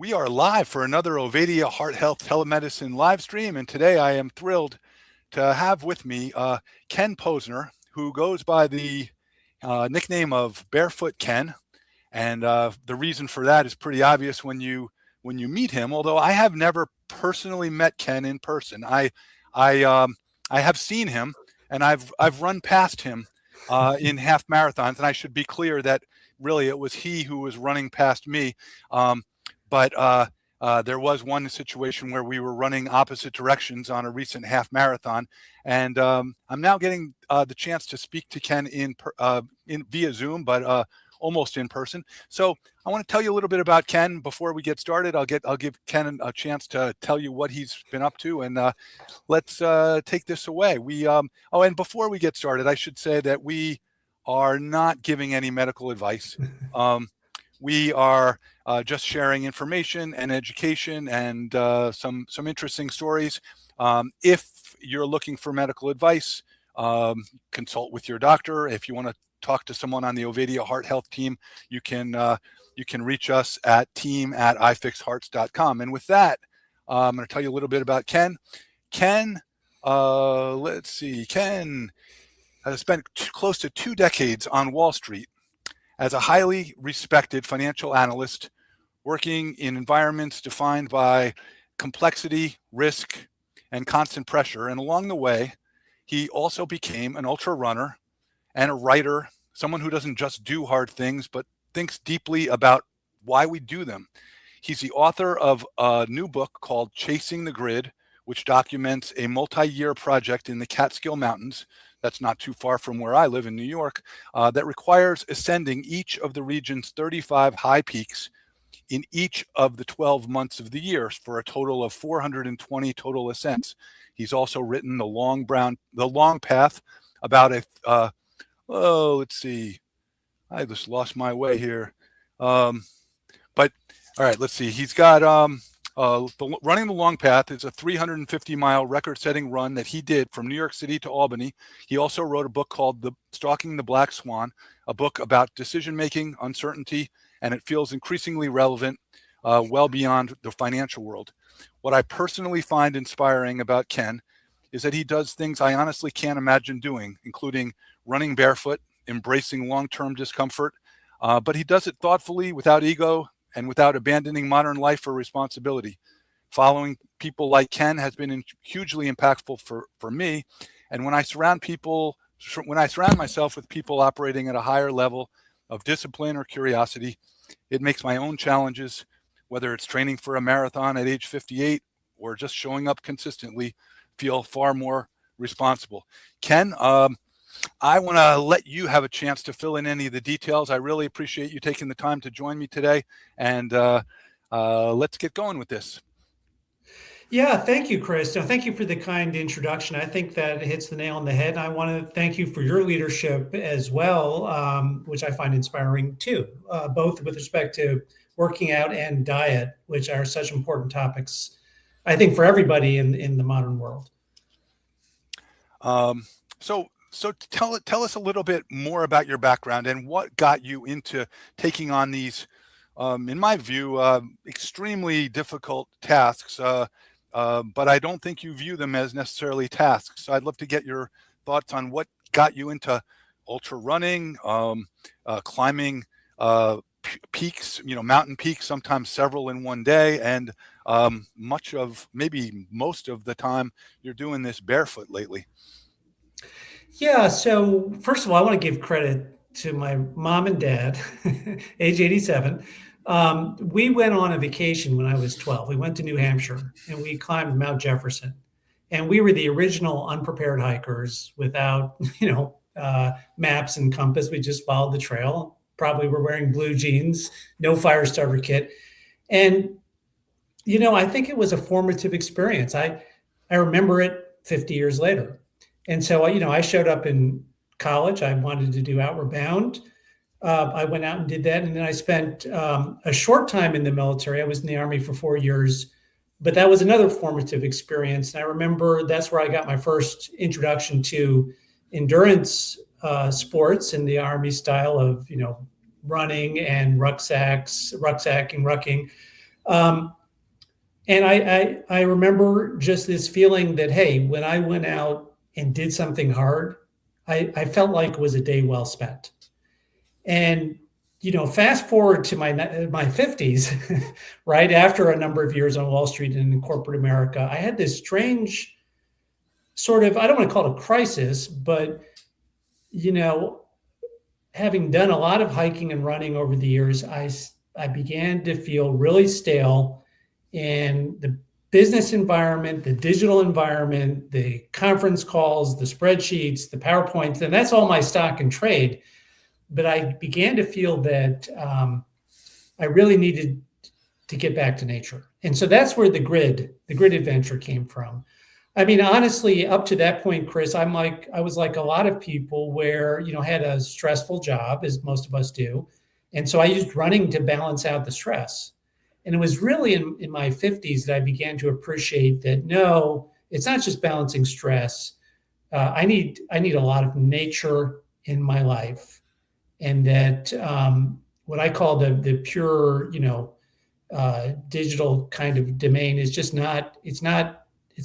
We are live for another Ovadia Heart Health Telemedicine live stream, and today I am thrilled to have with me Ken Posner, who goes by the nickname of Barefoot Ken, and the reason for that is pretty obvious when you meet him. Although I have never personally met Ken in person, I have seen him, and I've run past him in half marathons, and I should be clear that really it was he who was running past me. But there was one situation where we were running opposite directions on a recent half marathon, and I'm now getting the chance to speak to Ken in via Zoom, but almost in person. So I want to tell you a little bit about Ken before we get started. I'll give Ken a chance to tell you what he's been up to, and let's take this away. And before we get started, I should say that we are not giving any medical advice. We are just sharing information and education and some interesting stories. If you're looking for medical advice, consult with your doctor. If you want to talk to someone on the Ovadia Heart Health team, you can reach us at team@ifixhearts.com. And with that, I'm going to tell you a little bit about Ken. Ken, let's see. Ken has spent close to 2 decades on Wall Street as a highly respected financial analyst, working in environments defined by complexity, risk, and constant pressure. And along the way, he also became an ultra runner and a writer, someone who doesn't just do hard things, but thinks deeply about why we do them. He's the author of a new book called Chasing the Grid, which documents a multi-year project in the Catskill Mountains, that's not too far from where I live in New York, that requires ascending each of the region's 35 high peaks in each of the 12 months of the year for a total of 420 total ascents. He's also written The Long Path, about let's see, I just lost my way here. But all right, let's see. He's got Running the Long Path is a 350-mile record-setting run that he did from New York City to Albany. He also wrote a book called Stalking the Black Swan, a book about decision-making, uncertainty, and it feels increasingly relevant well beyond the financial world. What I personally find inspiring about Ken is that he does things I honestly can't imagine doing, including running barefoot, embracing long-term discomfort, but he does it thoughtfully, without ego, and without abandoning modern life or responsibility. Following people like Ken has been hugely impactful for me. And when I surround myself with people operating at a higher level of discipline or curiosity, it makes my own challenges, whether it's training for a marathon at age 58 or just showing up consistently, feel far more responsible. Ken, I want to let you have a chance to fill in any of the details. I really appreciate you taking the time to join me today, and let's get going with this. Yeah, thank you, Chris. No, thank you for the kind introduction. I think that hits the nail on the head. And I want to thank you for your leadership as well, which I find inspiring too, both with respect to working out and diet, which are such important topics, I think, for everybody in the modern world. So tell us a little bit more about your background and what got you into taking on these, in my view, extremely difficult tasks. But I don't think you view them as necessarily tasks. So I'd love to get your thoughts on what got you into ultra running, climbing peaks, mountain peaks, sometimes several in one day, and most of the time you're doing this barefoot lately. Yeah, so first of all, I want to give credit to my mom and dad, age 87. We went on a vacation when I was 12. We went to New Hampshire and we climbed Mount Jefferson. And we were the original unprepared hikers without, maps and compass. We just followed the trail. Probably were wearing blue jeans, no fire starter kit. And, I think it was a formative experience. I remember it 50 years later. And so, I showed up in college. I wanted to do Outward Bound. I went out and did that. And then I spent a short time in the military. I was in the Army for 4 years, but that was another formative experience. And I remember that's where I got my first introduction to endurance sports in the Army style of, running and rucksacking, rucking. Um, and I remember just this feeling that, hey, when I went out and did something hard, I felt like it was a day well spent. And fast forward to my 50s, right after a number of years on Wall Street and in corporate America, I had this strange sort of, I don't want to call it a crisis, but you know, having done a lot of hiking and running over the years, I began to feel really stale in the business environment, the digital environment, the conference calls, the spreadsheets, the PowerPoints, and that's all my stock and trade. But I began to feel that I really needed to get back to nature. And so that's where the grid adventure came from. I mean, honestly, up to that point, Chris, I was like a lot of people where, had a stressful job, as most of us do. And so I used running to balance out the stress. And it was really in my 50s that I began to appreciate that no, it's not just balancing stress. I need a lot of nature in my life, and that what I call the pure, digital kind of domain is just not it's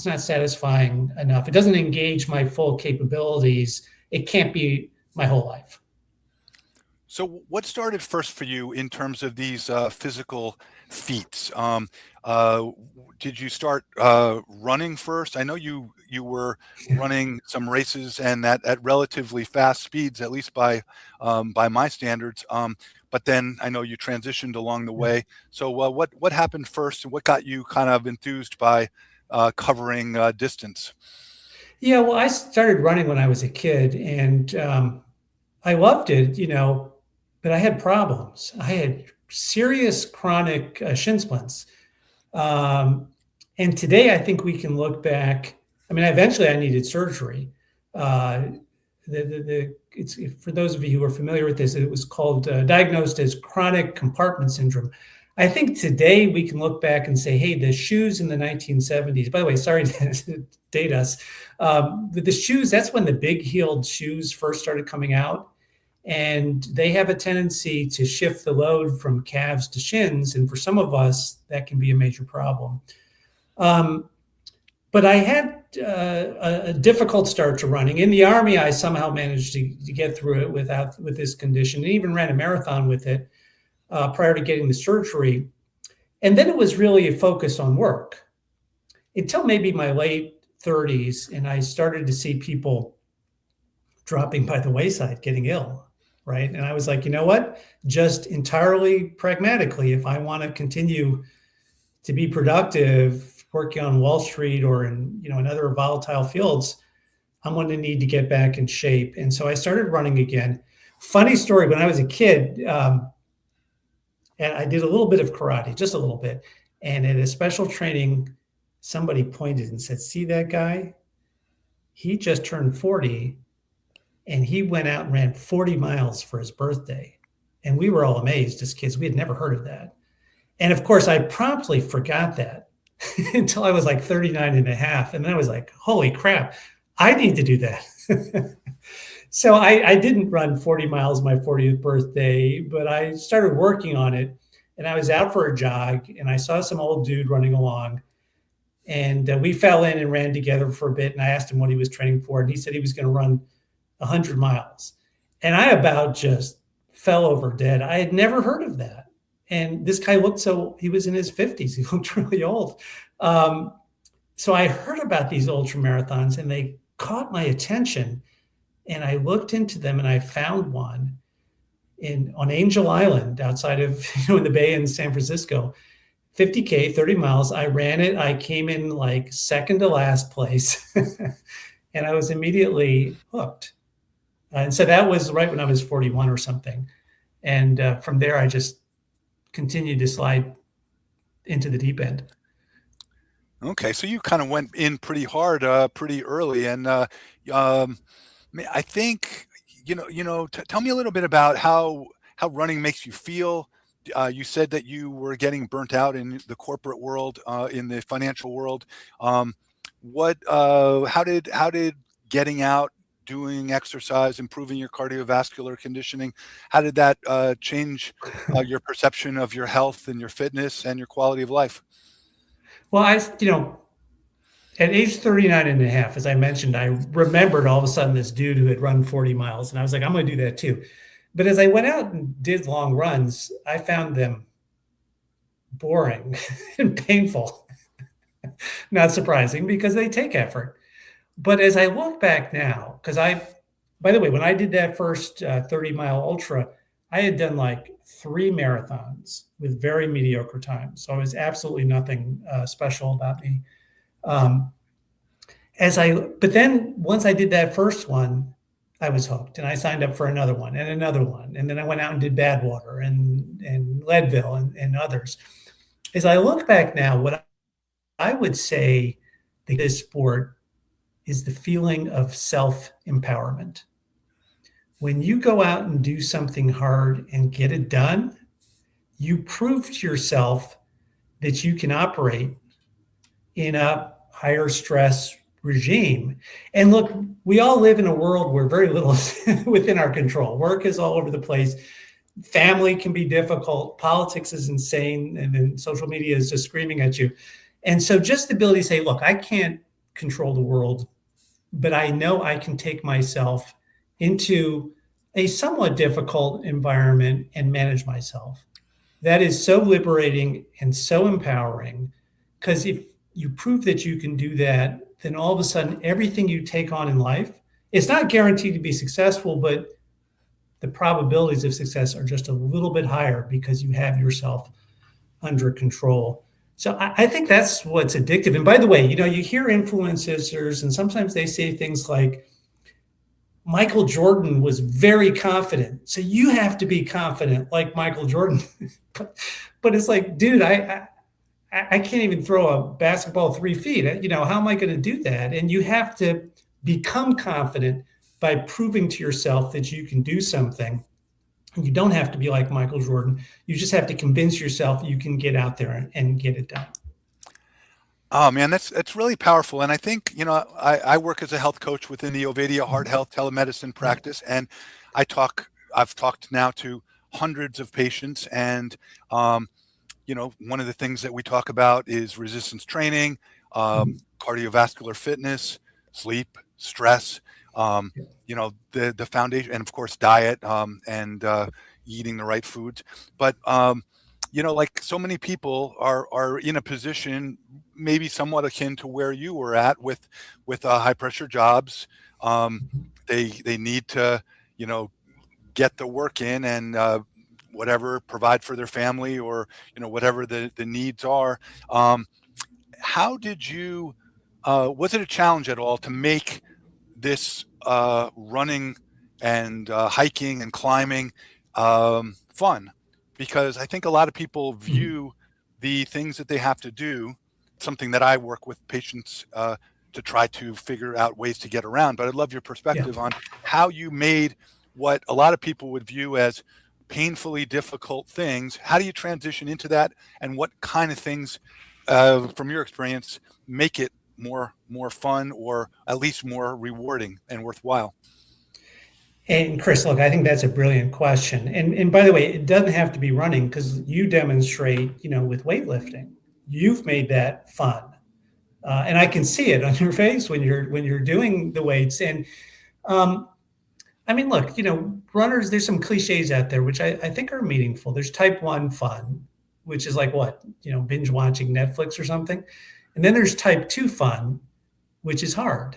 not satisfying enough. It doesn't engage my full capabilities. It can't be my whole life. So, what started first for you in terms of these physical feats? Did you start running first? I know you were running some races and at relatively fast speeds, at least by my standards. But then I know you transitioned along the way. So, what happened first, and what got you kind of enthused by covering distance? Yeah, well, I started running when I was a kid, and I loved it, but I had problems. I had serious chronic shin splints. Um, and today, I think we can look back. I mean, eventually, I needed surgery. Uh, it's for those of you who are familiar with this, it was called diagnosed as chronic compartment syndrome. I think today we can look back and say, hey, the shoes in the 1970s. By the way, sorry to date us, but the shoes. That's when the big heeled shoes first started coming out, and they have a tendency to shift the load from calves to shins, and for some of us, that can be a major problem. Um, but I had a difficult start to running. In the army, I somehow managed to get through it with this condition, and even ran a marathon with it prior to getting the surgery. And then it was really a focus on work until maybe my late 30s, and I started to see people dropping by the wayside, getting ill, right? And I was like, you know what? Just entirely pragmatically, if I want to continue to be productive working on Wall Street or in other volatile fields, I'm going to need to get back in shape. And so I started running again. Funny story, when I was a kid, and I did a little bit of karate, just a little bit. And at a special training, somebody pointed and said, see that guy? He just turned 40 and he went out and ran 40 miles for his birthday. And we were all amazed as kids. We had never heard of that. And of course, I promptly forgot that until I was like 39 and a half. And then I was like, holy crap, I need to do that. So I didn't run 40 miles my 40th birthday, but I started working on it. And I was out for a jog and I saw some old dude running along. And we fell in and ran together for a bit. And I asked him what he was training for. And he said he was going to run 100 miles. And I about just fell over dead. I had never heard of that. And this guy looked he was in his 50s. He looked really old. So I heard about these ultra marathons and they caught my attention. And I looked into them and I found one on Angel Island outside of, in the Bay in San Francisco, 50K, 30 miles. I ran it. I came in like second to last place and I was immediately hooked. And so that was right when I was 41 or something. And from there, I just continued to slide into the deep end. Okay, so you kind of went in pretty hard, pretty early, and I think tell me a little bit about how running makes you feel. You said that you were getting burnt out in the corporate world, in the financial world. How did getting out? doing exercise, improving your cardiovascular conditioning? How did that change your perception of your health and your fitness and your quality of life? Well, at age 39 and a half, as I mentioned, I remembered all of a sudden this dude who had run 40 miles. And I was like, I'm going to do that too. But as I went out and did long runs, I found them boring and painful. Not surprising because they take effort. But as I look back now, by the way, when I did that first 30-mile ultra, I had done like 3 marathons with very mediocre times. So it was absolutely nothing special about me. Um, but then once I did that first one, I was hooked, and I signed up for another one and another one. And then I went out and did Badwater and Leadville and others. As I look back now, what I would say that this sport is the feeling of self-empowerment. When you go out and do something hard and get it done, you prove to yourself that you can operate in a higher stress regime. And look, we all live in a world where very little is within our control. Work is all over the place. Family can be difficult. Politics is insane. And then social media is just screaming at you. And so just the ability to say, look, I can't control the world, but I know I can take myself into a somewhat difficult environment and manage myself. That is so liberating and so empowering, because if you prove that you can do that, then all of a sudden, everything you take on in life, it's not guaranteed to be successful, but the probabilities of success are just a little bit higher because you have yourself under control. So I think that's what's addictive. And by the way, you hear influencers, and sometimes they say things like, Michael Jordan was very confident, so you have to be confident like Michael Jordan. But it's like, dude, I can't even throw a basketball 3 feet. How am I going to do that? And you have to become confident by proving to yourself that you can do something. You don't have to be like Michael Jordan. You just have to convince yourself you can get out there and get it done. Oh man, that's really powerful. And I think, I work as a health coach within the Ovadia Heart Health telemedicine practice, and I've talked now to hundreds of patients, and one of the things that we talk about is resistance training, cardiovascular fitness, sleep, stress, the foundation, and of course diet, and eating the right foods. But like so many people are in a position maybe somewhat akin to where you were at with high pressure jobs. They need to get the work in and whatever, provide for their family, or whatever the needs are. How did you was it a challenge at all to make this running and hiking and climbing fun? Because I think a lot of people view the things that they have to do, something that I work with patients to try to figure out ways to get around. But I'd love your perspective on how you made what a lot of people would view as painfully difficult things. How do you transition into that, and what kind of things, from your experience, make it more fun, or at least more rewarding and worthwhile? And Chris, look, I think that's a brilliant question. And by the way, it doesn't have to be running, because you demonstrate, with weightlifting, you've made that fun, and I can see it on your face when you're doing the weights. And look, runners. There's some cliches out there which I think are meaningful. There's type 1 fun, which is like what, binge watching Netflix or something, and then there's type 2 fun, which is hard,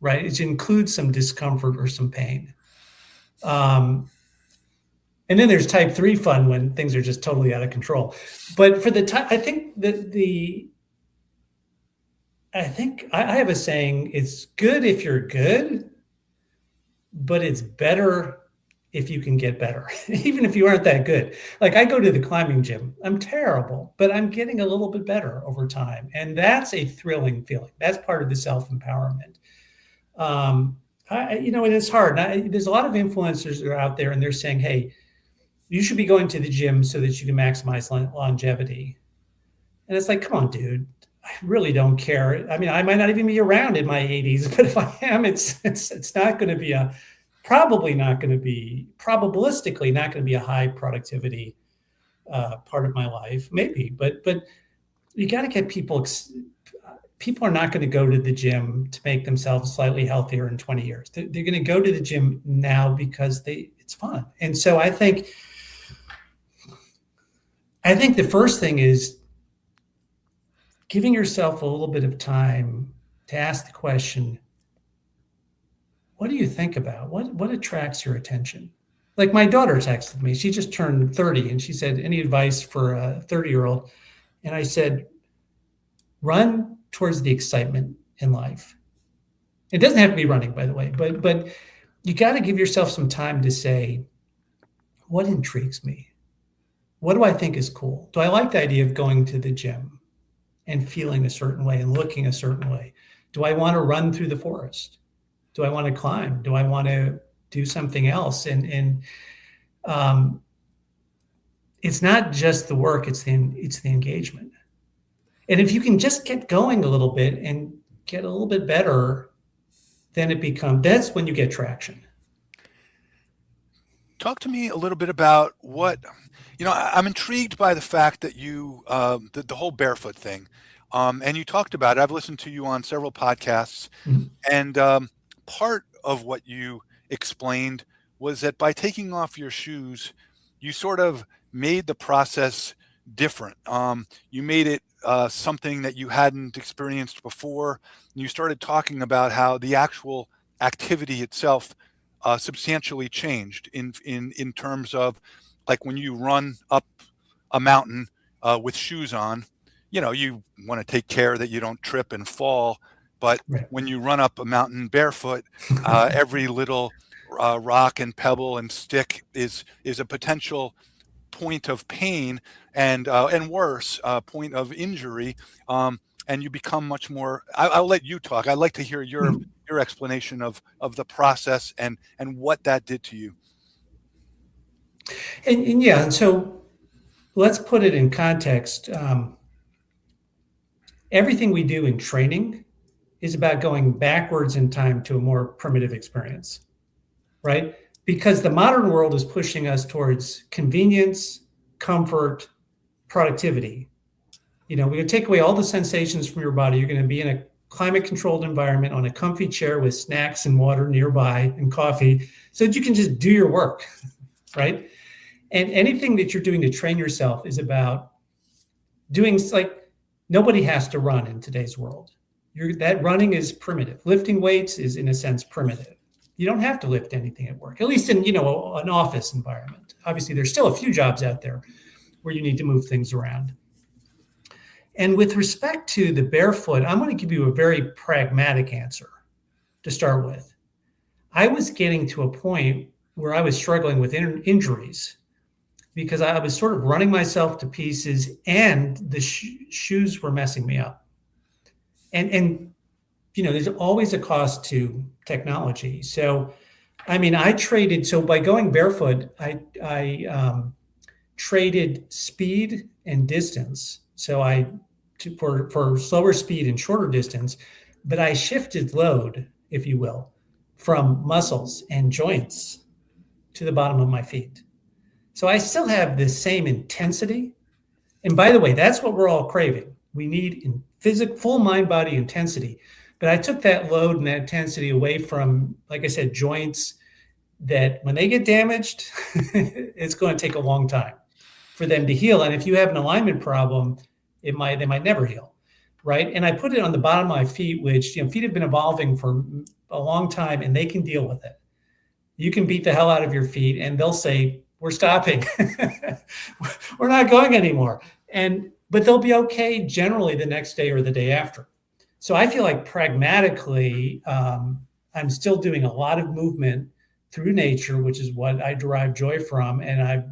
right? It includes some discomfort or some pain. And then there's type 3 fun, when things are just totally out of control. But for I think that I have a saying: it's good if you're good, but it's better if you can get better, even if you aren't that good. Like, I go to the climbing gym. I'm terrible, but I'm getting a little bit better over time. And that's a thrilling feeling. That's part of the self-empowerment. And it's hard. There's a lot of influencers that are out there, and they're saying, hey, you should be going to the gym so that you can maximize longevity. And it's like, come on, dude. I really don't care. I mean, I might not even be around in my 80s, but if I am, it's not going to be probably not going to be, probabilistically not going to be a high productivity part of my life, maybe. But you got to get people. People are not going to go to the gym to make themselves slightly healthier in 20 years. They're going to go to the gym now because it's fun. And so I think the first thing is giving yourself a little bit of time to ask the question, what do you think about? What attracts your attention? Like my daughter texted me. She just turned 30 and she said, any advice for a 30-year-old? And I said, run towards the excitement in life. It doesn't have to be running, by the way, but you got to give yourself some time to say, what intrigues me? What do I think is cool? Do I like the idea of going to the gym and feeling a certain way and looking a certain way? Do I want to run through the forest? Do I want to climb? Do I want to do something else? And it's not just the work, it's the engagement. And if you can just get going a little bit and get a little bit better, then that's when you get traction. Talk to me a little bit about what, I'm intrigued by the fact that you, the whole barefoot thing, and you talked about it. I've listened to you on several podcasts, and part of what you explained was that by taking off your shoes, you sort of made the process different. You made it something that you hadn't experienced before. You started talking about how the actual activity itself substantially changed in terms of, like, when you run up a mountain with shoes on, you want to take care that you don't trip and fall. But right. When you run up a mountain barefoot, every little rock and pebble and stick is a potential point of pain and worse, point of injury, and you become much more. I'll let you talk. I'd like to hear your explanation of the process and what that did to you. And yeah, and so let's put it in context. Everything we do in training is about going backwards in time to a more primitive experience, right? Because the modern world is pushing us towards convenience, comfort, productivity. We're going to take away all the sensations from your body. You're going to be in a climate-controlled environment on a comfy chair with snacks and water nearby and coffee so that you can just do your work, right? And anything that you're doing to train yourself is about doing, like, nobody has to run in today's world. That running is primitive. Lifting weights is, in a sense, primitive. You don't have to lift anything at work, at least in, an office environment. Obviously, there's still a few jobs out there where you need to move things around. And with respect to the barefoot, I'm going to give you a very pragmatic answer to start with. I was getting to a point where I was struggling with injuries because I was sort of running myself to pieces and the shoes were messing me up. And there's always a cost to technology. So, I traded. So by going barefoot, I traded speed and distance. So for slower speed and shorter distance, but I shifted load, if you will, from muscles and joints to the bottom of my feet. So I still have the same intensity. And by the way, that's what we're all craving. We need full mind body intensity. But I took that load and that intensity away from, like I said, joints that when they get damaged, it's going to take a long time for them to heal. And if you have an alignment problem, they might never heal, right? And I put it on the bottom of my feet, which, feet have been evolving for a long time and they can deal with it. You can beat the hell out of your feet and they'll say, we're stopping. We're not going anymore. But they'll be okay generally the next day or the day after. So I feel like pragmatically, I'm still doing a lot of movement through nature, which is what I derive joy from. And I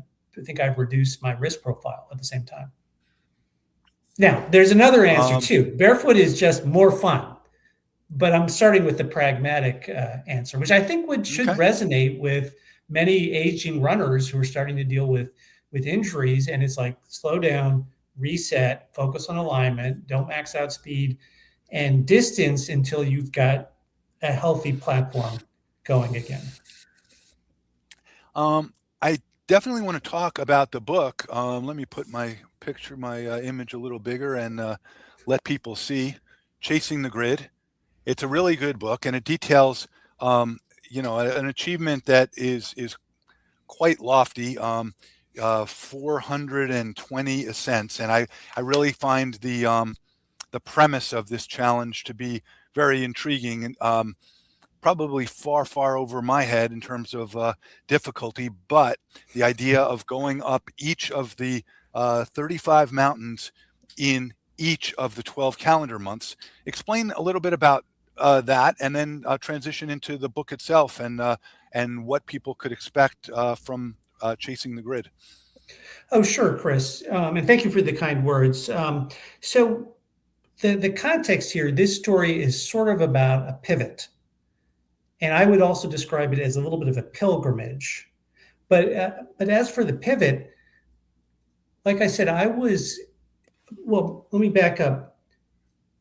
think I've reduced my risk profile at the same time. Now, there's another answer too. Barefoot is just more fun, but I'm starting with the pragmatic answer, which I think should resonate with many aging runners who are starting to deal with injuries. And it's like, slow down, reset, focus on alignment, don't max out speed and distance until you've got a healthy platform going again. I definitely want to talk about the book. Let me put my image a little bigger and let people see. Chasing the Grid. It's a really good book, and it details, an achievement that is quite lofty. 420 ascents, and I really find the premise of this challenge to be very intriguing. And probably far over my head in terms of difficulty, but the idea of going up each of the 35 mountains in each of the 12 calendar months. Explain a little bit about that, and then transition into the book itself and what people could expect from Chasing the Grid. Oh, sure, Chris. And thank you for the kind words. So the context here, this story is sort of about a pivot. And I would also describe it as a little bit of a pilgrimage. But as for the pivot, like I said, well, let me back up.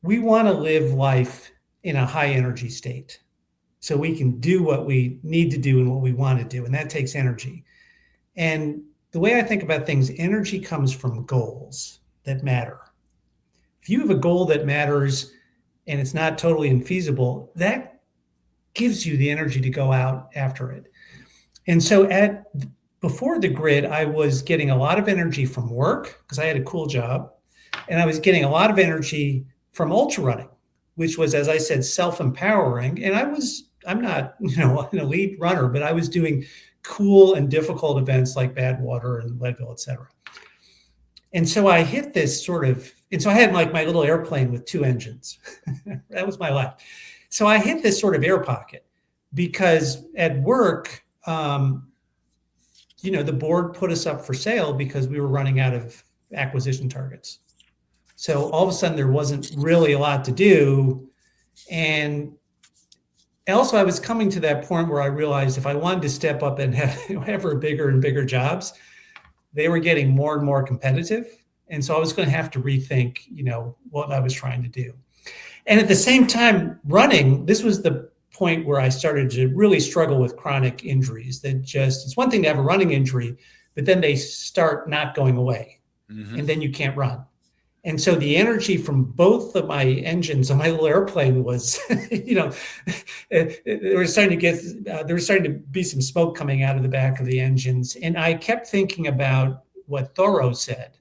We want to live life in a high energy state so we can do what we need to do and what we want to do. And that takes energy. And the way I think about things, energy comes from goals that matter. If you have a goal that matters and it's not totally infeasible, that gives you the energy to go out after it. And so before the grid, I was getting a lot of energy from work because I had a cool job. And I was getting a lot of energy from ultra running, which was, as I said, self-empowering. And I'm not, an elite runner, but I was doing cool and difficult events like Badwater and Leadville, et cetera. And so I hit this and so I had like my little airplane with 2 engines. That was my life. So I hit this sort of air pocket because at work, the board put us up for sale because we were running out of acquisition targets. So all of a sudden there wasn't really a lot to do. And also I was coming to that point where I realized if I wanted to step up and have ever bigger and bigger jobs, they were getting more and more competitive. And so I was going to have to rethink, what I was trying to do. And at the same time, running, this was the point where I started to really struggle with chronic injuries. It's one thing to have a running injury, but then they start not going away. Mm-hmm. And then you can't run. And so the energy from both of my engines on my little airplane was, there was starting to be some smoke coming out of the back of the engines. And I kept thinking about what Thoreau said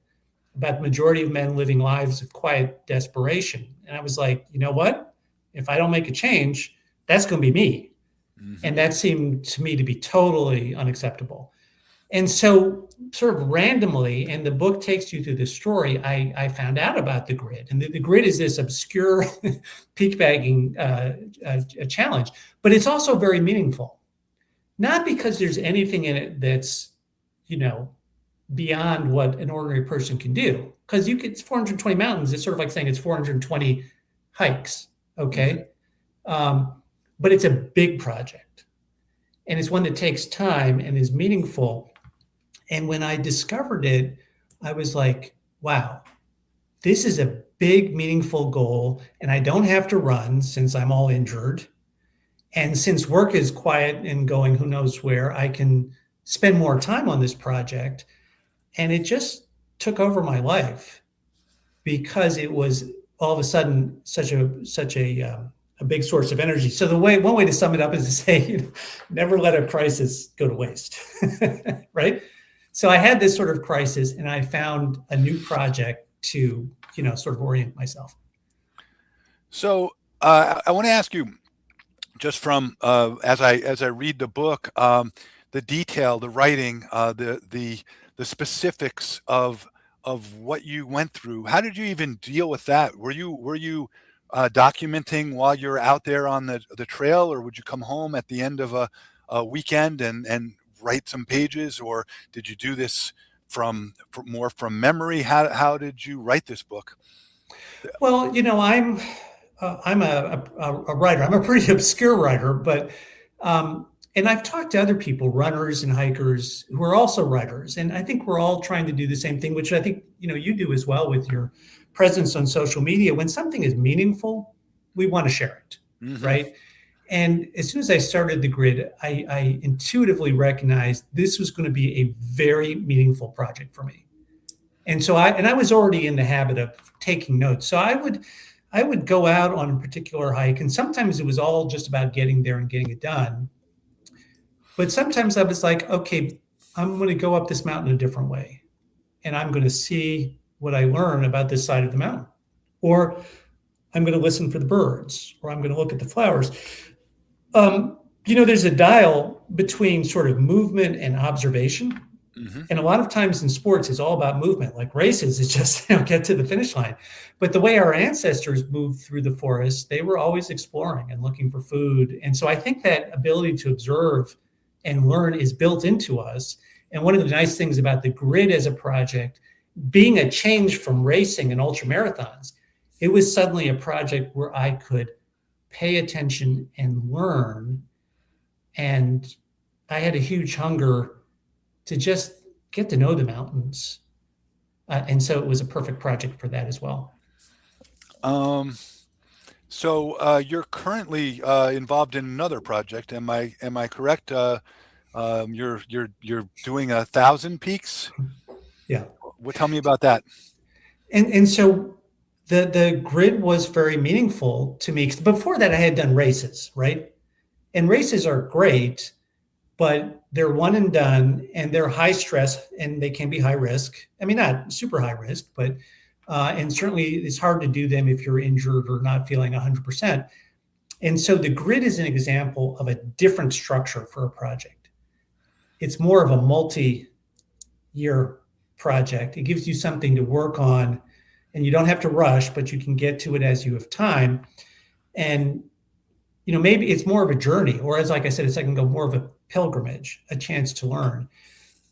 about the majority of men living lives of quiet desperation. And I was like, you know what? If I don't make a change, that's going to be me. Mm-hmm. And that seemed to me to be totally unacceptable. And so sort of randomly, and the book takes you through this story, I found out about the grid. And the grid is this obscure peak bagging challenge, but it's also very meaningful. Not because there's anything in it that's, beyond what an ordinary person can do. Because it's 420 mountains. It's sort of like saying it's 420 hikes, okay? Mm-hmm. But it's a big project. And it's one that takes time and is meaningful. And when I discovered it, I was like, wow, this is a big, meaningful goal. And I don't have to run since I'm all injured. And since work is quiet and going who knows where, I can spend more time on this project. And it just took over my life because it was all of a sudden such a big source of energy. So one way to sum it up is to say, never let a crisis go to waste, right? So I had this sort of crisis and I found a new project to, sort of orient myself. So I want to ask you, just from as I read the book, the detail, the writing, the specifics of what you went through. How did you even deal with that? Were you documenting while you're out there on the trail, or would you come home at the end of a weekend and write some pages, or did you do this more from memory? How did you write this book? Well, I'm a writer. I'm a pretty obscure writer, but And I've talked to other people, runners and hikers, who are also writers, and I think we're all trying to do the same thing, which I think you do as well with your presence on social media. When something is meaningful, we want to share it, Hmm. right? And as soon as I started the grid, I intuitively recognized this was going to be a very meaningful project for me. And so I was already in the habit of taking notes. So I would go out on a particular hike, and sometimes it was all just about getting there and getting it done. But sometimes I was like, okay, I'm going to go up this mountain a different way, and I'm going to see what I learn about this side of the mountain. Or I'm going to listen for the birds, or I'm going to look at the flowers. There's a dial between sort of movement and observation. Hmm. And a lot of times in sports, it's all about movement. Like races, it's just get to the finish line. But the way our ancestors moved through the forest, they were always exploring and looking for food. And so I think that ability to observe and learn is built into us. And one of the nice things about the grid as a project, being a change from racing and ultra marathons, it was suddenly a project where I could pay attention and learn. And I had a huge hunger to just get to know the mountains. And so it was a perfect project for that as well. Um, so you're currently involved in another project. Am I correct? You're doing 1,000 peaks. Yeah. Tell me about that. And so the grid was very meaningful to me. Before that, I had done races, right? And races are great, but they're one and done, and they're high stress, and they can be high risk. I mean, not super high risk, but and certainly it's hard to do them if you're injured or not feeling 100%. And so the grid is an example of a different structure for a project. It's more of a multi-year project. It gives you something to work on, and you don't have to rush, but you can get to it as you have time. And maybe it's more of a journey, or as like I said, it's like more of a pilgrimage, a chance to learn.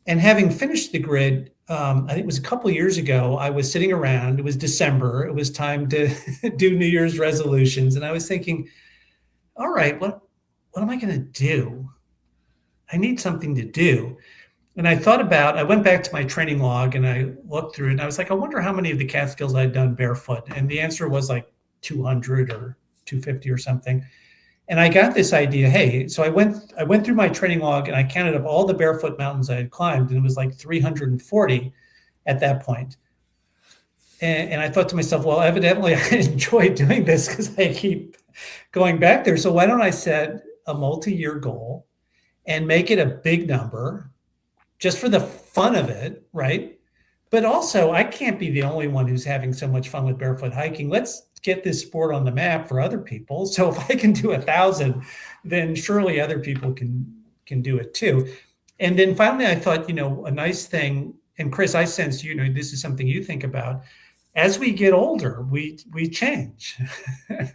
And having finished the grid, I think it was a couple of years ago, I was sitting around. It was December. It was time to do New Year's resolutions, and I was thinking, all right, what am I going to do? I need something to do. And I went back to my training log and I looked through it and I was like, I wonder how many of the Catskills I'd done barefoot. And the answer was like 200 or 250 or something. And I got this idea. Hey, so I went through my training log and I counted up all the barefoot mountains I had climbed, and it was like 340 at that point. And I thought to myself, well, evidently I enjoy doing this because I keep going back there. So why don't I set a multi-year goal and make it a big number just for the fun of it, right? But also, I can't be the only one who's having so much fun with barefoot hiking. Let's get this sport on the map for other people. So if I can do 1,000, then surely other people can do it too. And then finally, I thought, a nice thing. And Chris, I sense this is something you think about. As we get older, we change,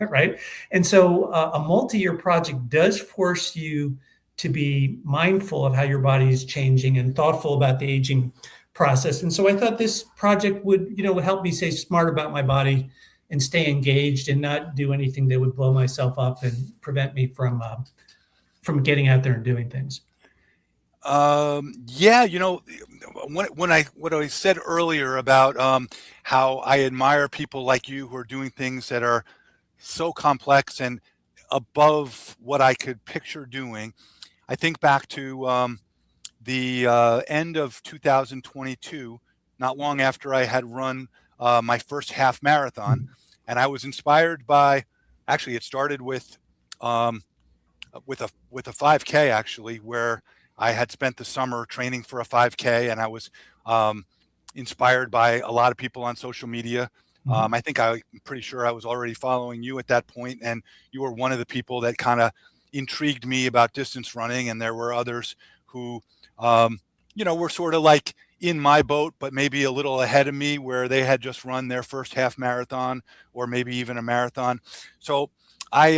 right? And so a multi-year project does force you to be mindful of how your body is changing and thoughtful about the aging process. And so I thought this project would help me stay smart about my body and stay engaged and not do anything that would blow myself up and prevent me from getting out there and doing things. Yeah, what I said earlier about how I admire people like you who are doing things that are so complex and above what I could picture doing. I think back to the end of 2022, not long after I had run my first half marathon, and I was inspired by. Actually, it started um, with a 5K actually, where I had spent the summer training for a 5K, and I was um, inspired by a lot of people on social media. Mhm. I think I'm pretty sure I was already following you at that point, and you were one of the people that kind of intrigued me about distance running. And there were others who, were sort of like in my boat, but maybe a little ahead of me, where they had just run their first half marathon or maybe even a marathon. So I,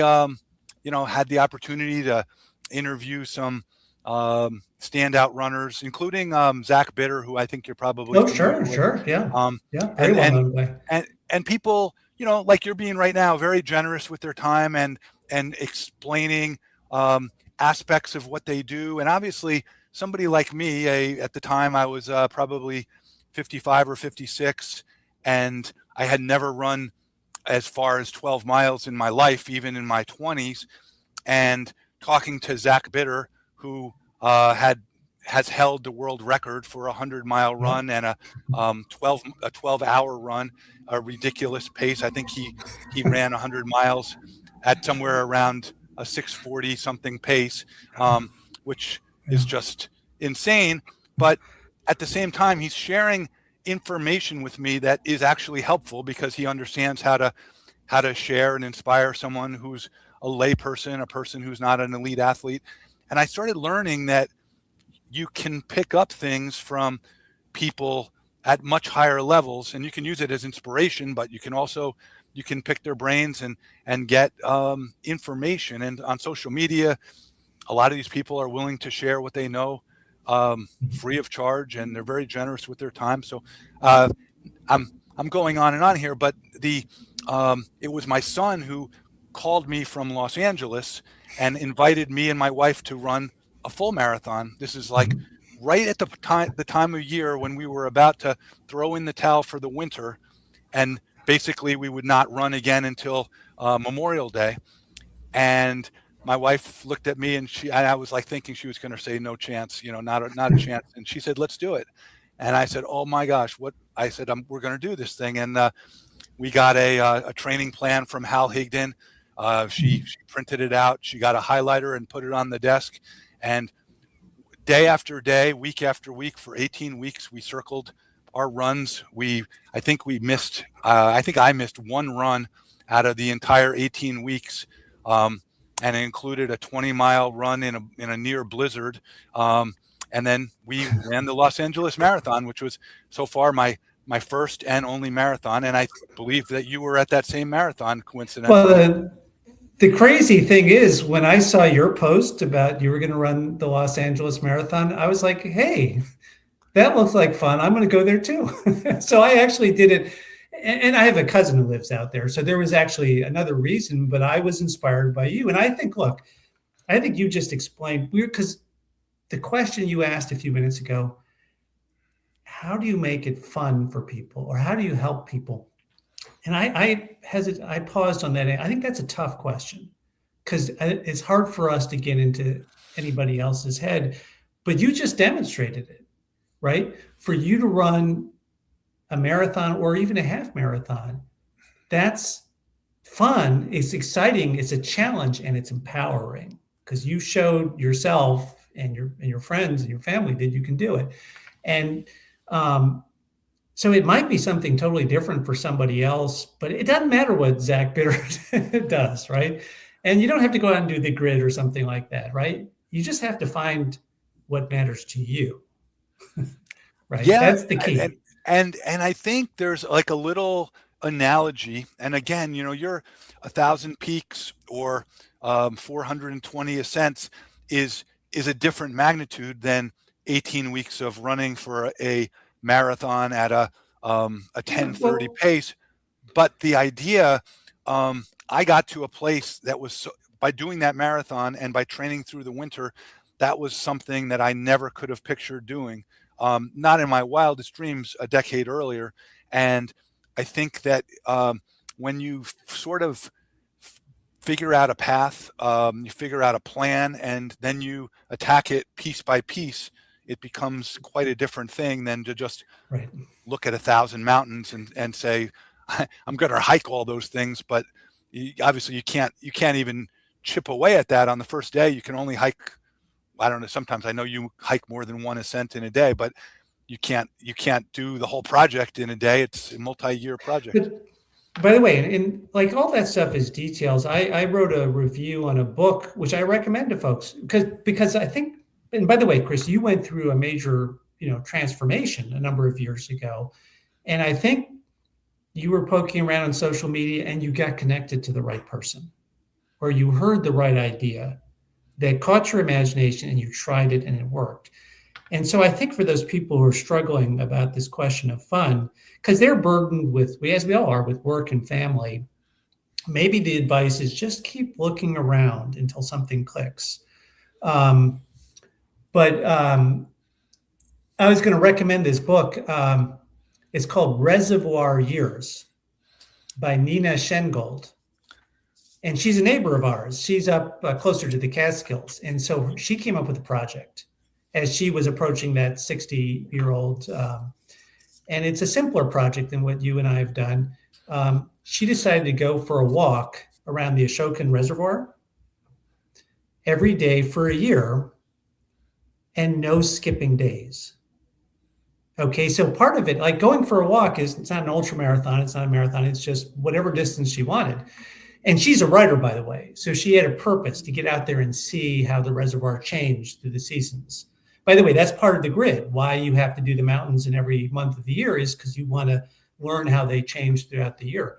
had the opportunity to interview some standout runners, including Zach Bitter, who I think you're probably Oh, familiar sure, with. sure. Yeah. Um, Yeah. Very and well and known guy. and people, like you're being right now, very generous with their time and explaining aspects of what they do. And obviously, somebody like me, at the time I was probably 55 or 56, and I had never run as far as 12 miles in my life, even in my 20s. And talking to Zach Bitter, who has held the world record for a 100-mile Yeah. run and a 12-hour run, a ridiculous pace. I think he ran 100 miles at somewhere around a 6:40 something pace, which is Yeah. just insane. But at the same time, he's sharing information with me that is actually helpful because he understands how to share and inspire someone who's a layperson, a person who's not an elite athlete. And I started learning that you can pick up things from people at much higher levels, and you can use it as inspiration, but you can pick their brains and get information. And on social media, a lot of these people are willing to share what they know free of charge, and they're very generous with their time. So uh, I'm going on and on here, but it was my son who called me from Los Angeles and invited me and my wife to run a full marathon. This is like right at the time of year when we were about to throw in the towel for the winter, and basically we would not run again until Memorial Day. And my wife looked at me, and I was like thinking she was going to say no chance, not a chance. And she said, "Let's do it." And I said, "Oh my gosh, what?" I said, "We're going to do this thing." And we got a training plan from Hal Higdon. She printed it out. She got a highlighter and put it on the desk. And day after day, week after week, for 18 weeks, we circled our runs. I think I missed one run out of the entire 18 weeks. And it included a 20-mile run in a near blizzard. And then we ran the Los Angeles Marathon, which was so far my first and only marathon. And I believe that you were at that same marathon, coincidentally. Well, the crazy thing is, when I saw your post about you were going to run the Los Angeles Marathon, I was like, hey, that looks like fun. I'm going to go there too. So I actually did it. And I have a cousin who lives out there. So there was actually another reason, but I was inspired by you. And I think, look, I think you just explained weird, because the question you asked a few minutes ago, how do you make it fun for people, or how do you help people? And I paused on that. I think that's a tough question because it's hard for us to get into anybody else's head, but you just demonstrated it, right? For you to run a marathon or even a half marathon, that's fun, it's exciting, it's a challenge, and it's empowering because you showed yourself and your friends and your family that you can do it. And so it might be something totally different for somebody else, but it doesn't matter what Zach Bitter does, right? And you don't have to go out and do the grid or something like that, right? You just have to find what matters to you, right? Yeah, That's the key. and I think there's like a little analogy. And again, you're 1,000 peaks or 420 ascents is a different magnitude than 18 weeks of running for a marathon at a 10:30 pace. But the idea, I got to a place that was by doing that marathon and by training through the winter, that was something that I never could have pictured doing. Not in my wildest dreams a decade earlier. And I think that when you sort of figure out a path, you figure out a plan, and then you attack it piece by piece, it becomes quite a different thing than to just look at 1,000 mountains and say, I'm going to hike all those things. But obviously you can't even chip away at that on the first day. You can only hike, I don't know, sometimes I know you hike more than one ascent in a day, but you can't do the whole project in a day. It's a multi-year project. But by the way, and like all that stuff is details. I wrote a review on a book, which I recommend to folks because I think, and by the way, Chris, you went through a major, transformation a number of years ago. And I think you were poking around on social media and you got connected to the right person, or you heard the right idea that caught your imagination and you tried it and it worked. And so I think for those people who are struggling about this question of fun, because they're burdened with, as we all are, with work and family, maybe the advice is just keep looking around until something clicks. Um, but I was going to recommend this book. It's called Reservoir Years by Nina Schengold. And she's a neighbor of ours. She's up closer to the Catskills. And so she came up with a project as she was approaching that 60-year-old. And it's a simpler project than what you and I have done. She decided to go for a walk around the Ashokan Reservoir every day for a year and no skipping days. Okay, so part of it, like going for a walk, is it's not an ultra marathon, it's not a marathon, it's just whatever distance she wanted. And she's a writer, by the way. So she had a purpose to get out there and see how the reservoir changed through the seasons. By the way, that's part of the grid. Why you have to do the mountains in every month of the year is because you want to learn how they change throughout the year.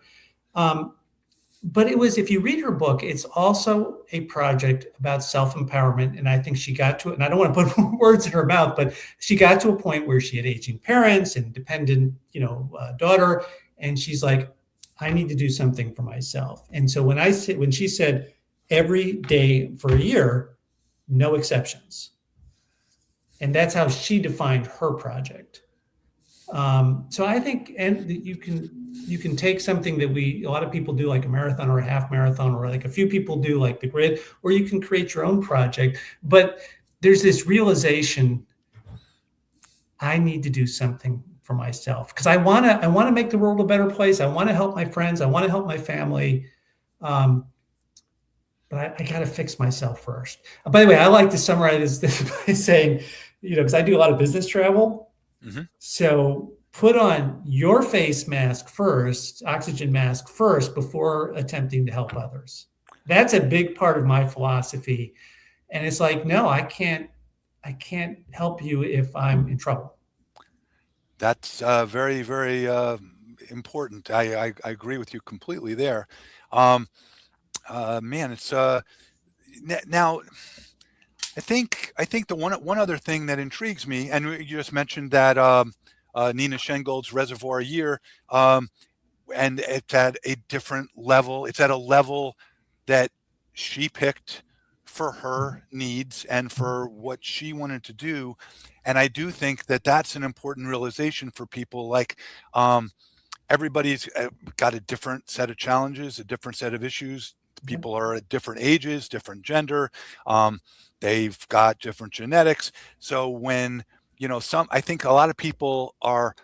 But it was, if you read her book, it's also a project about self-empowerment. And I think she got to it, and I don't want to put words in her mouth, but she got to a point where she had aging parents and dependent, daughter. And she's like, I need to do something for myself. And so when she said every day for a year, no exceptions. And that's how she defined her project. So I think, and you can take something that a lot of people do, like a marathon or a half marathon, or like a few people do like the grid, or you can create your own project. But there's this realization, I need to do something for myself because I want to make the world a better place. I want to help my friends. I want to help my family. But I got to fix myself first. By the way, I like to summarize this by saying, because I do a lot of business travel. Mm-hmm. So put on your face mask first, oxygen mask first, before attempting to help others. That's a big part of my philosophy. And it's like, no, I can't help you if I'm in trouble. That's very, very important. I agree with you completely there. Man, it's now. I think the one other thing that intrigues me, and you just mentioned that Nina Schengold's Reservoir Year, and it's at a different level. It's at a level that she picked for her needs and for what she wanted to do. And I do think that that's an important realization for people. Like, everybody's got a different set of challenges, a different set of issues. People are at different ages, different gender. They've got different genetics. So when, I think a lot of people are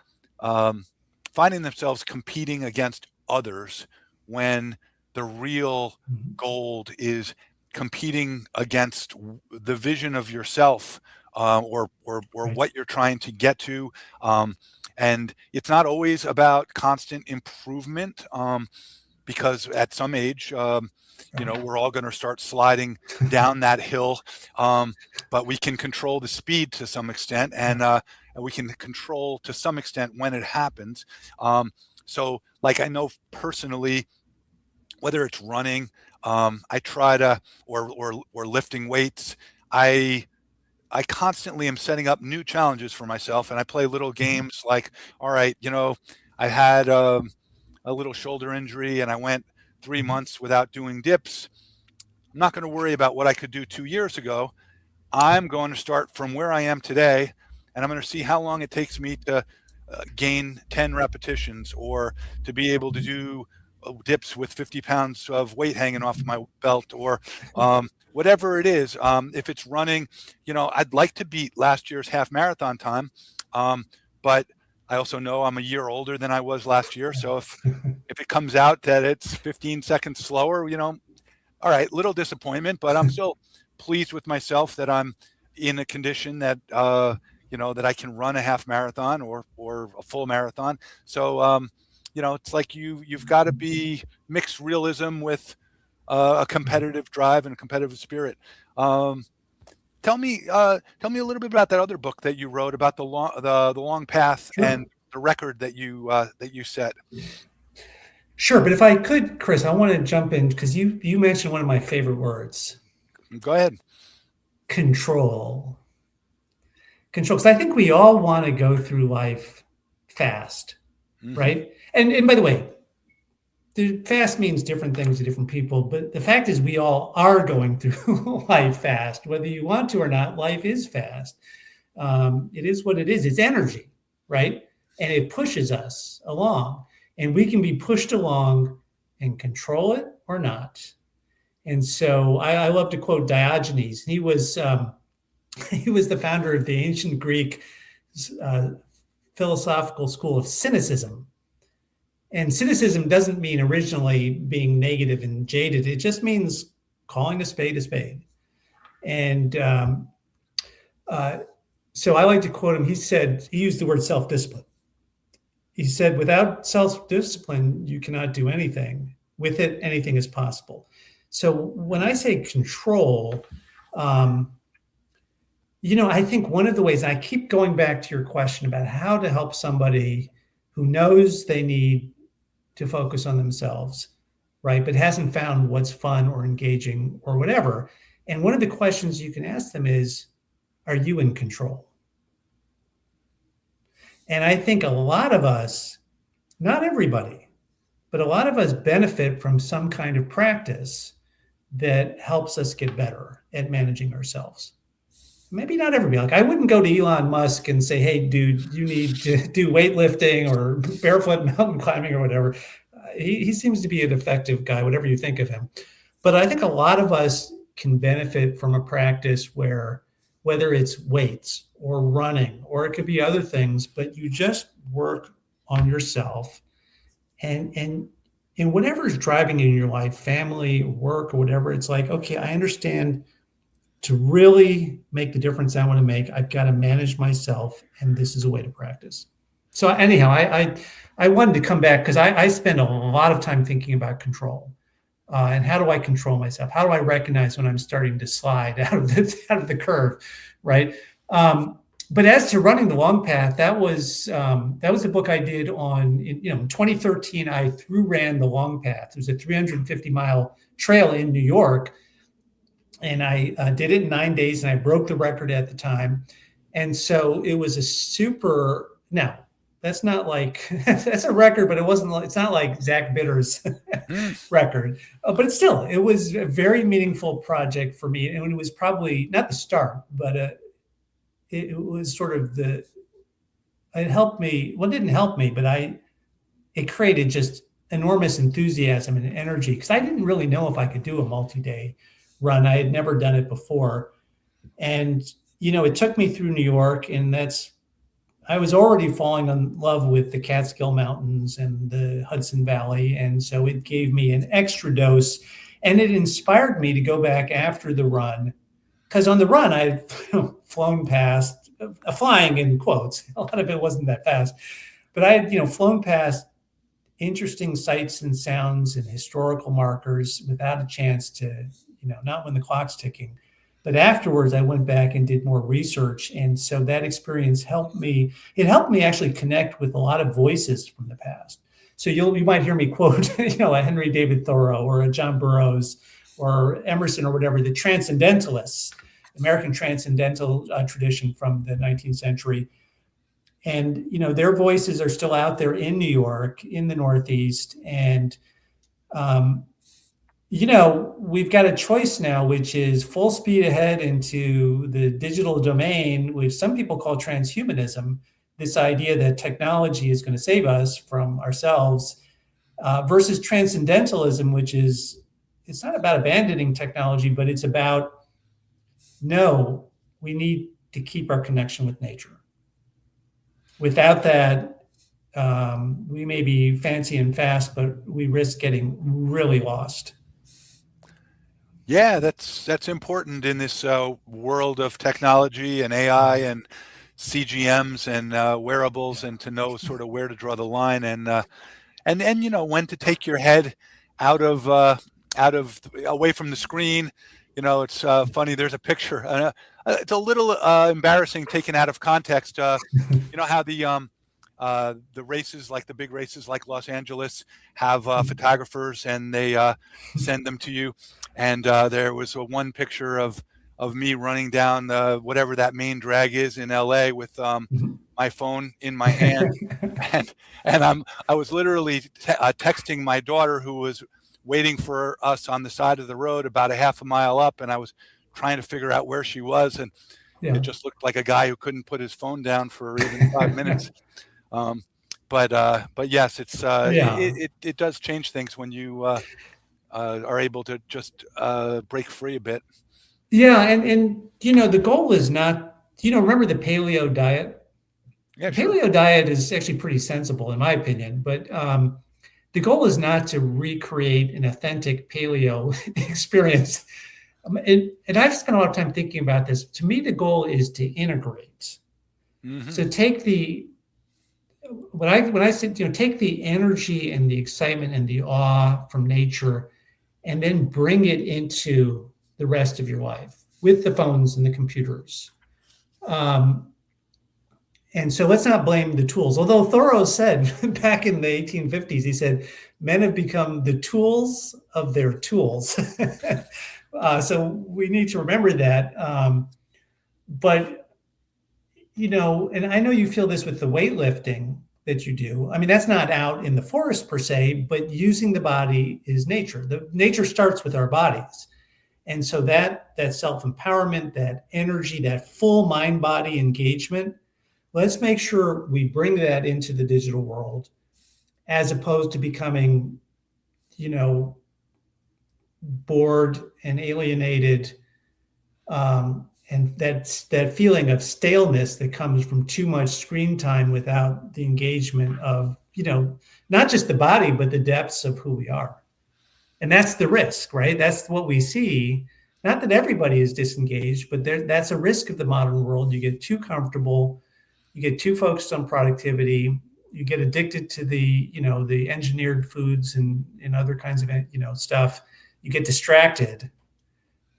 finding themselves competing against others when the real goal is competing against the vision of yourself, or right, what you're trying to get to. And it's not always about constant improvement, because at some age, we're all going to start sliding down that hill. But we can control the speed to some extent, and we can control to some extent when it happens. So like, I know personally, whether it's running, I try to, or lifting weights, I constantly am setting up new challenges for myself, and I play little games like, all right, I had a little shoulder injury and I went 3 months without doing dips. I'm not going to worry about what I could do 2 years ago. I'm going to start from where I am today, and I'm going to see how long it takes me to gain 10 repetitions, or to be able to do dips with 50 pounds of weight hanging off my belt, or whatever it is. If it's running, I'd like to beat last year's half marathon time, but I also know I'm a year older than I was last year. So if it comes out that it's 15 seconds slower, all right, little disappointment, but I'm still pleased with myself that I'm in a condition that that I can run a half marathon or a full marathon. So it's like you've got to be mixed realism with a competitive drive and a competitive spirit. Tell me a little bit about that other book that you wrote about the long path. Sure. And the record that you set. Sure, but if I could, Chris, I want to jump in because you mentioned one of my favorite words. Go ahead. Control. Because I think we all want to go through life fast, right? And by the way, fast means different things to different people, but the fact is we all are going through life fast, whether you want to or not. Life is fast. It is what it is. It's energy, right? And it pushes us along, and we can be pushed along and control it or not. And so I love to quote Diogenes. He was he was the founder of the ancient Greek uh, philosophical school of cynicism. And cynicism doesn't mean originally being negative and jaded. It just means calling a spade a spade. And uh, so I like to quote him. He said, he used the word self discipline. He said, without self discipline, you cannot do anything. With it, anything is possible. So when I say control, um, I think one of the ways, I keep going back to your question about how to help somebody who knows they need to focus on themselves, right? But hasn't found what's fun or engaging or whatever. And one of the questions you can ask them is, are you in control? And I think a lot of us, not everybody, but a lot of us benefit from some kind of practice that helps us get better at managing ourselves. Maybe not everybody. Like, I wouldn't go to Elon Musk and say, hey, dude, you need to do weightlifting or barefoot mountain climbing or whatever. He seems to be an effective guy, whatever you think of him. But I think a lot of us can benefit from a practice where, whether it's weights or running, or it could be other things, but you just work on yourself and whatever's driving in your life, family, work, or whatever. It's like, okay, I understand, to really make the difference I want to make, I've got to manage myself, and this is a way to practice. So anyhow, I wanted to come back because I spend a lot of time thinking about control, and how do I control myself? How do I recognize when I'm starting to slide out of the curve, right? But as to running the long path, that was a book I did in 2013. I ran the long path. It was a 350-mile trail in New York. And I did it in 9 days, and I broke the record at the time. And so it was a super. Now, that's not like that's a record, but it's not like Zach Bitter's record. But it was a very meaningful project for me, and it was probably not the start, but it was sort of it helped me. Well, it didn't help me, but it created just enormous enthusiasm and energy, because I didn't really know if I could do a multi-day run. I had never done it before. And, it took me through New York, and I was already falling in love with the Catskill Mountains and the Hudson Valley. And so it gave me an extra dose, and it inspired me to go back after the run. Because on the run, I had flown past, flying in quotes, a lot of it wasn't that fast, but I had, flown past interesting sights and sounds and historical markers without a chance to, not when the clock's ticking. But afterwards, I went back and did more research. And so that experience helped me. It helped me actually connect with a lot of voices from the past. So you might hear me quote, a Henry David Thoreau or a John Burroughs or Emerson or whatever, the transcendentalists, American transcendental tradition from the 19th century. And, their voices are still out there in New York, in the Northeast. And, we've got a choice now, which is full speed ahead into the digital domain, which some people call transhumanism, this idea that technology is going to save us from ourselves, versus transcendentalism, which is, it's not about abandoning technology, but it's about, no, we need to keep our connection with nature. Without that, we may be fancy and fast, but we risk getting really lost. Yeah, that's important in this world of technology and AI and CGMs and wearables, and to know sort of where to draw the line, and when to take your head out of away from the screen. It's funny. There's a picture. It's a little embarrassing taken out of context. How the races, like the big races like Los Angeles, have photographers, and they send them to you. And there was one picture of me running down whatever that main drag is in LA with my phone in my hand, and I was literally texting my daughter, who was waiting for us on the side of the road about a half a mile up, and I was trying to figure out where she was, and Yeah. it just looked like a guy who couldn't put his phone down for even 5 minutes. Um, but yes, Yeah. it does change things when you are able to just break free a bit. Yeah. And, the goal is not, remember the paleo diet? Yeah, The sure. paleo diet is actually pretty sensible, in my opinion, but the goal is not to recreate an authentic paleo experience. And I've spent a lot of time thinking about this. To me, the goal is to integrate. Hmm. So take the when I said, take the energy and the excitement and the awe from nature, and then bring it into the rest of your life with the phones and the computers. Um, And so let's not blame the tools. Although Thoreau said back in the 1850s, he said, men have become the tools of their tools. So we need to remember that. But, and I know you feel this with the weightlifting that you do. I mean, that's not out in the forest per se, but using the body is nature. The nature starts with our bodies. And so that self-empowerment, that energy, that full mind-body engagement, let's make sure we bring that into the digital world as opposed to becoming, bored and alienated. And that feeling of staleness that comes from too much screen time without the engagement of, not just the body, but the depths of who we are. And that's the risk, right? That's what we see. Not that everybody is disengaged, but that's a risk of the modern world. You get too comfortable, you get too focused on productivity, you get addicted to the engineered foods and other kinds of stuff, you get distracted.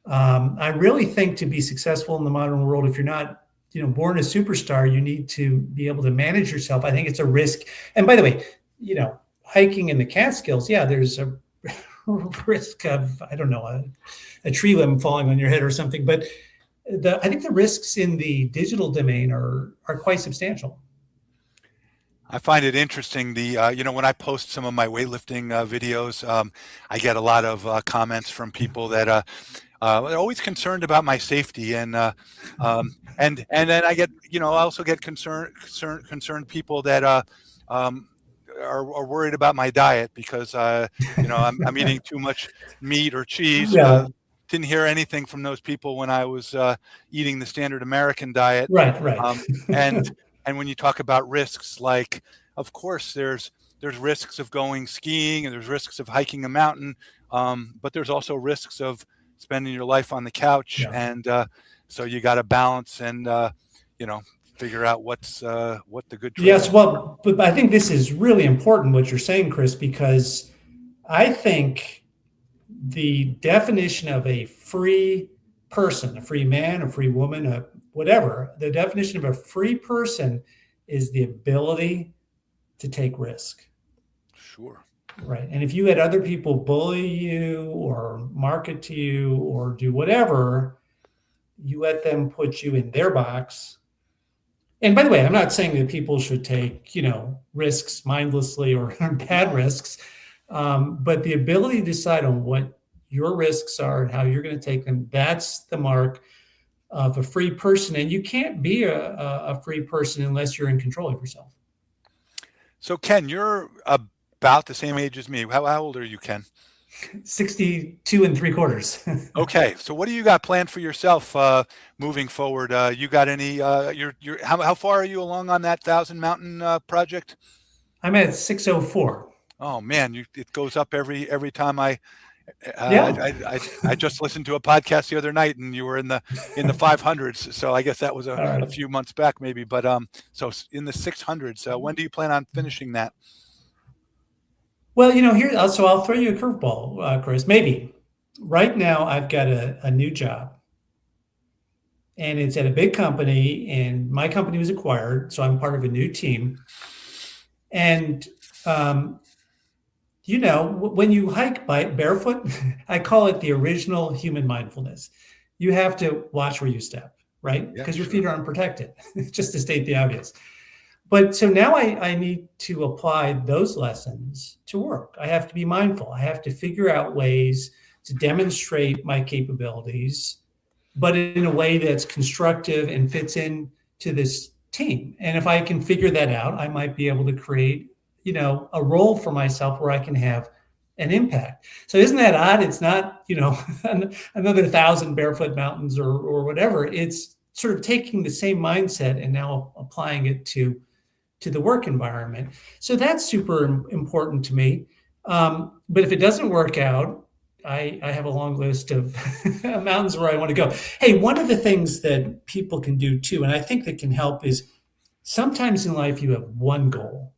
I really think to be successful in the modern world, if you're not born a superstar, you need to be able to manage yourself. I think it's a risk. And by the way, hiking in the Catskills, yeah, there's a risk of, I don't know, a tree limb falling on your head or something, but I think the risks in the digital domain are quite substantial. I find it interesting. When I post some of my weightlifting videos, I get a lot of comments from people that they're always concerned about my safety, and then I get, I also get concerned people that are worried about my diet because I'm eating too much meat or cheese. Yeah, Didn't hear anything from those people when I was eating the standard American diet. right. Um, and and when you talk about risks, like, of course there's risks of going skiing and there's risks of hiking a mountain, but there's also risks of spending your life on the couch, Yeah. and so you got to balance and figure out what the good trade. Yes, well, but I think this is really important what you're saying, Chris, because I think the definition of a free person, a free man, a free woman, whatever, the definition of a free person is the ability to take risk. Sure. Right. And if you had other people bully you or market to you or do whatever, you let them put you in their box. And by the way, I'm not saying that people should take, risks mindlessly or bad risks, but the ability to decide on what your risks are and how you're going to take them, that's the mark of a free person. And you can't be a free person unless you're in control of yourself. So Ken, you're about the same age as me. How old are you, Ken? 62 3/4. Okay, so what do you got planned for yourself moving forward? You got any? How far are you along on that Thousand Mountain project? I'm at 604. Oh man, it goes up every time Yeah. I just listened to a podcast the other night, and you were in the 500s. So I guess that was All right. a few months back, maybe. But so in the 600s. When do you plan on finishing that? Well, so I'll throw you a curveball, Chris. Maybe right now I've got a new job, and it's at a big company, and my company was acquired, so I'm part of a new team. And when you hike barefoot, I call it the original human mindfulness. You have to watch where you step, right? Yeah, Because your sure. feet are unprotected, just to state the obvious. But so now I need to apply those lessons to work. I have to be mindful. I have to figure out ways to demonstrate my capabilities, but in a way that's constructive and fits in to this team. And if I can figure that out, I might be able to create, a role for myself where I can have an impact. So isn't that odd? It's not, another 1,000 barefoot mountains or whatever. It's sort of taking the same mindset and now applying it to the work environment. So that's super important to me. But if it doesn't work out, I have a long list of mountains where I want to go. Hey, one of the things that people can do too, and I think that can help, is sometimes in life you have one goal,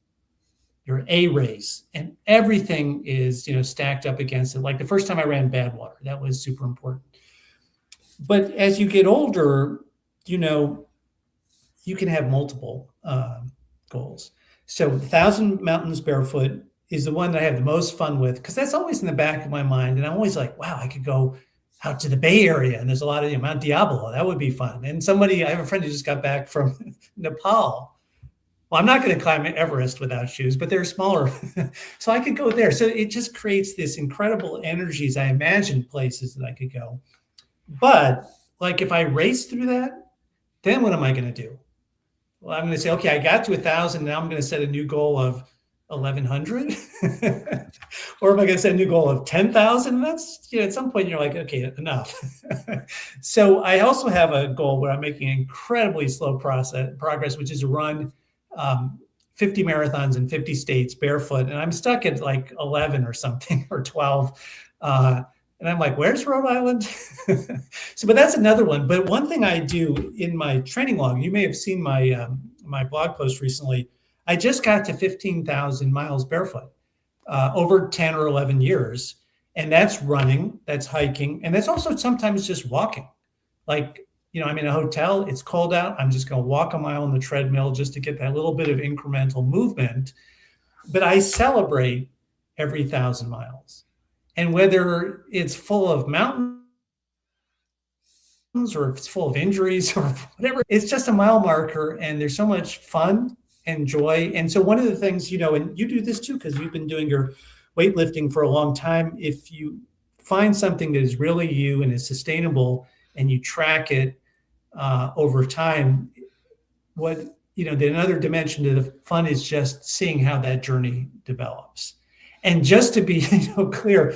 your A race, and everything is stacked up against it. Like the first time I ran Badwater, that was super important. But as you get older, you can have multiple goals. So 1,000 Mountains Barefoot is the one that I have the most fun with, because that's always in the back of my mind. And I'm always like, wow, I could go out to the Bay Area, and there's a lot of Mount Diablo. That would be fun. And I have a friend who just got back from Nepal. Well, I'm not going to climb Everest without shoes, but they're smaller. So I could go there. So it just creates this incredible energies. I imagine places that I could go. But like if I race through that, then what am I going to do? Well, I'm going to say, okay, I got to 1,000. Now I'm going to set a new goal of 1,100. Or am I going to set a new goal of 10,000? That's, at some point you're like, okay, enough. So I also have a goal where I'm making incredibly slow progress, which is to run 50 marathons in 50 states barefoot. And I'm stuck at like 11 or something, or 12. And I'm like, where's Rhode Island? But that's another one. But one thing I do in my training log, you may have seen my blog post recently. I just got to 15,000 miles barefoot over 10 or 11 years. And that's running, that's hiking, and that's also sometimes just walking. Like, I'm in a hotel, it's cold out. I'm just going to walk a mile on the treadmill just to get that little bit of incremental movement. But I celebrate every 1,000 miles. And whether it's full of mountains or if it's full of injuries or whatever, it's just a mile marker. And there's so much fun and joy. And so one of the things, and you do this too, because you've been doing your weightlifting for a long time. If you find something that is really you and is sustainable and you track it over time, another dimension to the fun is just seeing how that journey develops. And just to be clear,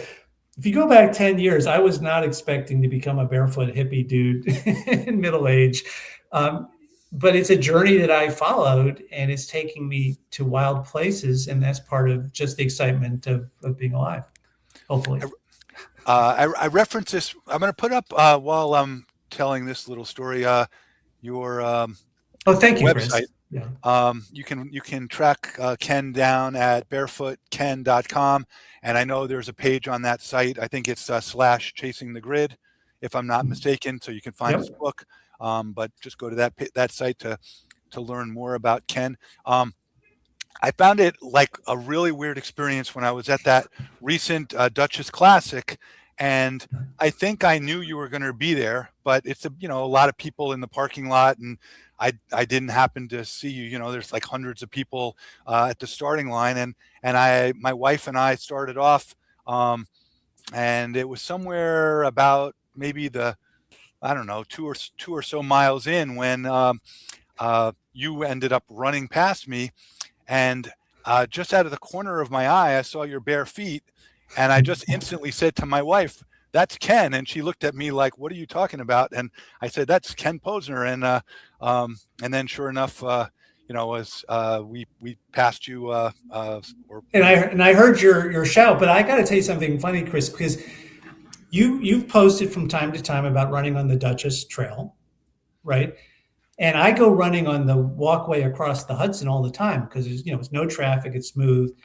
if you go back 10 years, I was not expecting to become a barefoot hippie dude in middle age. But it's a journey that I followed, and it's taking me to wild places. And that's part of just the excitement of being alive, hopefully. I reference this. I'm going to put up while I'm telling this little story, your thank you, website. Chris. Yeah. You can track Ken down at barefootken.com, and I know there's a page on that site. I think it's /chasing the grid, if I'm not mistaken. So you can find his book, but just go to that site to learn more about Ken. I found it like a really weird experience when I was at that recent Duchess Classic, and I think I knew you were going to be there, but it's a lot of people in the parking lot, and I didn't happen to see you. There's like hundreds of people at the starting line, and my wife and I started off, and it was somewhere about maybe I don't know, two or so miles in when you ended up running past me, and just out of the corner of my eye, I saw your bare feet, and I just instantly said to my wife, "That's Ken," and she looked at me like, "What are you talking about?" And I said, "That's Ken Posner," and then sure enough, as we passed you, and I heard your shout, but I got to tell you something funny, Chris, because you've posted from time to time about running on the Duchess Trail, right? And I go running on the walkway across the Hudson all the time because it's no traffic, it's smooth.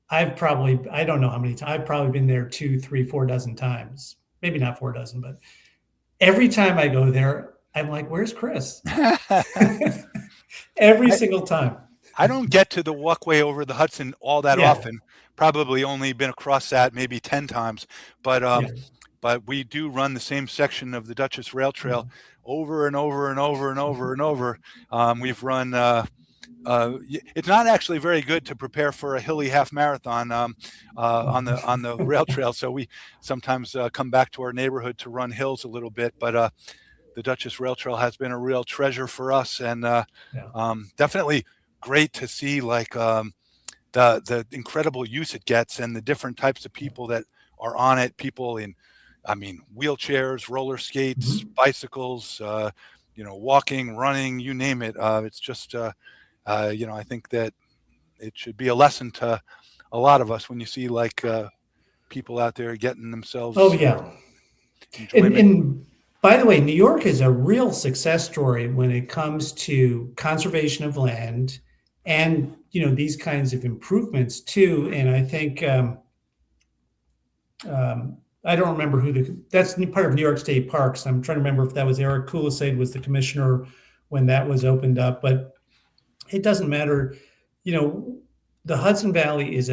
I don't know how many times, I've probably been there 2, 3, 4 dozen times, maybe not 4 dozen, but every time I go there, I'm like, where's Chris? Every single time. I don't get to the walkway over the Hudson all that often. Probably only been across that maybe 10 times, but we do run the same section of the Duchess Rail Trail over and over and over and over and over. We've run it's not actually very good to prepare for a hilly half marathon on the rail trail. So we sometimes come back to our neighborhood to run hills a little bit. But the Duchess Rail Trail has been a real treasure for us, and Yeah. definitely great to see the incredible use it gets and the different types of people that are on it. People in, I mean, wheelchairs, roller skates, Mhm. bicycles, walking, running, you name it. It's just I think that it should be a lesson to a lot of us when you see people out there getting Oh themselves yeah. And enjoyment. and by the way, New York is a real success story when it comes to conservation of land and these kinds of improvements too. And I think I don't remember that's part of New York State Parks. I'm trying to remember if that was Eric Kulisade was the commissioner when that was opened up, but it doesn't matter. You know, the Hudson Valley is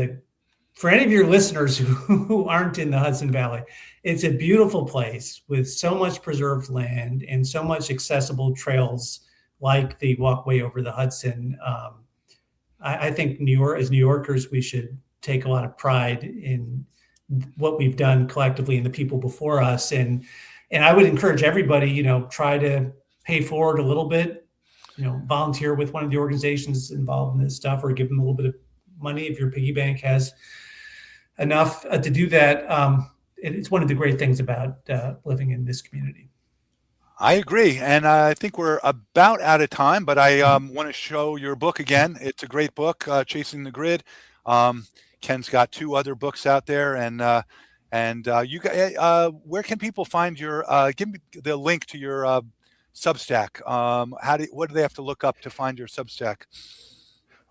for any of your listeners who aren't in the Hudson Valley, it's a beautiful place with so much preserved land and so much accessible trails like the walkway over the Hudson. I think as New Yorkers, we should take a lot of pride in what we've done collectively and the people before us. And I would encourage everybody, try to pay forward a little bit, volunteer with one of the organizations involved in this stuff, or give them a little bit of money if your piggy bank has enough to do that. It's one of the great things about living in this community. I agree, and I think we're about out of time. But I want to show your book again. It's a great book, Chasing the Grid. Um, Ken's got two other books out there, and where can people find your? Give me the link to your Substack. What do they have to look up to find your Substack?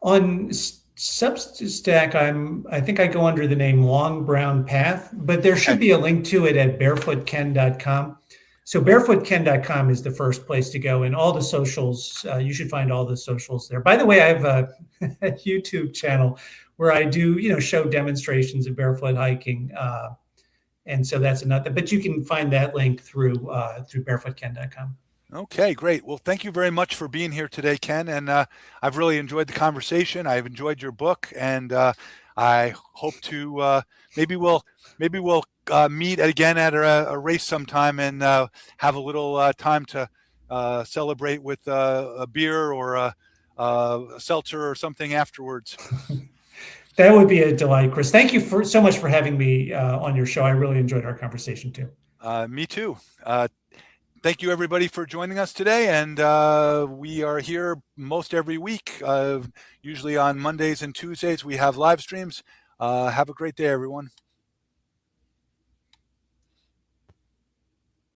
On Substack, I think I go under the name Long Brown Path, but there Okay. should be a link to it at barefootken.com. So barefootken.com is the first place to go, and all the socials, you should find all the socials there. By the way, I have a, a YouTube channel where I do, show demonstrations of barefoot hiking. And so that's another, but you can find that link through barefootken.com. Okay, great. Well, thank you very much for being here today, Ken. And I've really enjoyed the conversation. I've enjoyed your book, and I hope to maybe we'll meet again at a race sometime and have a little time to celebrate with a beer or a seltzer or something afterwards. That would be a delight, Chris. Thank you so much for having me on your show. I really enjoyed our conversation too. Me too. Thank you, everybody, for joining us today. And we are here most every week, usually on Mondays and Tuesdays. We have live streams. Have a great day, everyone.